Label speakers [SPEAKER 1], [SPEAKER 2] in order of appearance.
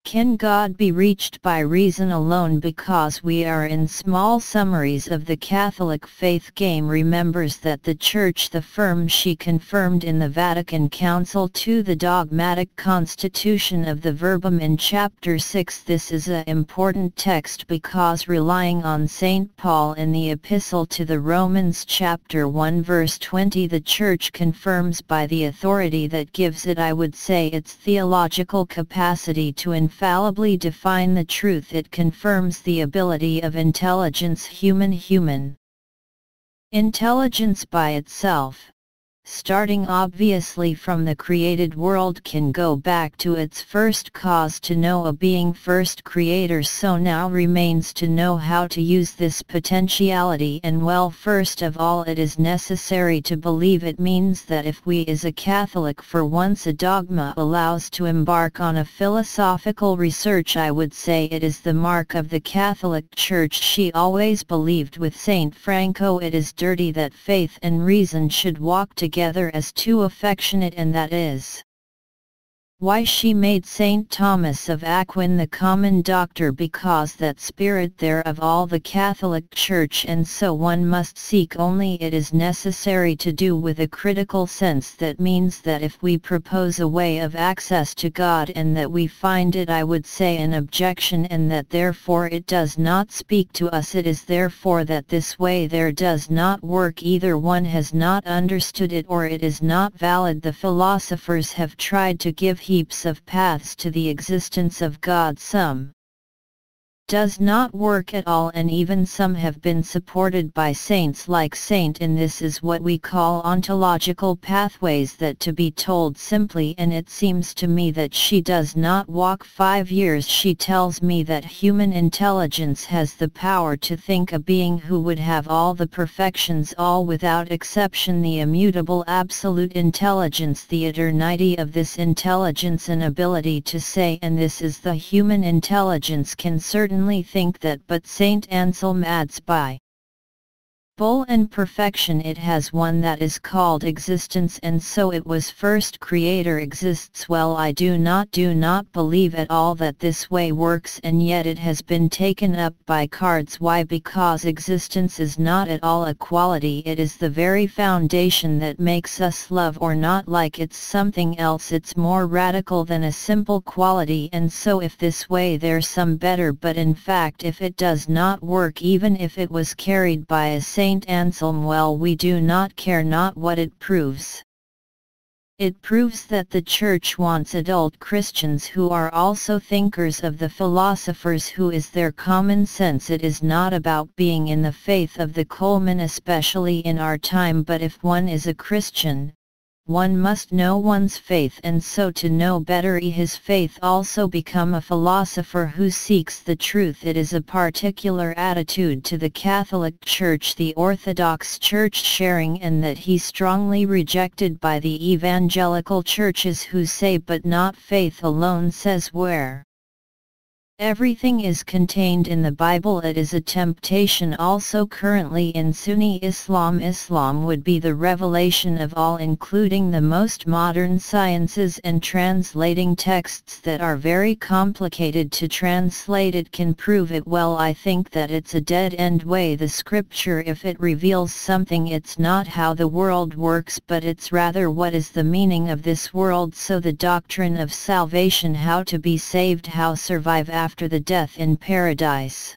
[SPEAKER 1] Can God be reached by reason alone? Because we are in small summaries of the Catholic faith game remembers that the Church the firm she confirmed in the Vatican Council to the dogmatic constitution of the verbum in chapter 6. This is an important text because relying on St. Paul in the epistle to the Romans chapter 1 verse 20 the Church confirms by the authority that gives it I would say its theological capacity to infallibly define the truth. It confirms the ability of intelligence human intelligence by itself, starting obviously from the created world, can go back to its first cause to know a being first creator. So now remains to know how to use this potentiality, and well, first of all it is necessary to believe. It means that if we as a Catholic for once a dogma allows to embark on a philosophical research, I would say it is the mark of the Catholic Church. She always believed with Saint Franco it is dirty that faith and reason should walk together as two affectionate, and that is why she made Saint Thomas of Aquin the common doctor, because that spirit there of all the Catholic Church, and so one must seek only it is necessary to do with a critical sense. That means that if we propose a way of access to God and that we find it, I would say, an objection, and that therefore it does not speak to us, it is therefore that this way there does not work. Either one has not understood it or it is not valid. The philosophers have tried to give heaps of paths to the existence of God. Some does not work at all, and even some have been supported by saints like Saint, and this is what we call ontological pathways. That to be told simply, and it seems to me that she does not walk 5 years. She tells me that human intelligence has the power to think a being who would have all the perfections, all without exception, the immutable absolute intelligence, the eternity of this intelligence, an ability to say, and this is the human intelligence can certainly think that, but Saint-Anselme adds by full and perfection it has one that is called existence, and so it was first creator exists. Well, I do not believe at all that this way works, and yet it has been taken up by cards. Why? Because existence is not at all a quality, it is the very foundation that makes us love or not like. It's something else, it's more radical than a simple quality, and so if this way there's some better, but in fact if it does not work, even if it was carried by a Saint Anselme, well, we do not care not what it proves. It proves that the Church wants adult Christians who are also thinkers of the philosophers, who is their common sense. It is not about being in the faith of the coalman, especially in our time, but if one is a Christian, one must know one's faith, and so to know better his faith also become a philosopher who seeks the truth. It is a particular attitude to the Catholic Church, the Orthodox Church sharing, and that he strongly rejected by the evangelical churches who say but not faith alone, says where everything is contained in the Bible. It is a temptation also currently in Sunni Islam. Islam would be the revelation of all, including the most modern sciences, and translating texts that are very complicated to translate. It can prove it. Well, I think that it's a dead-end way. The scripture, if it reveals something, it's not how the world works, but it's rather what is the meaning of this world. So the doctrine of salvation, how to be saved, how survive after the death in paradise.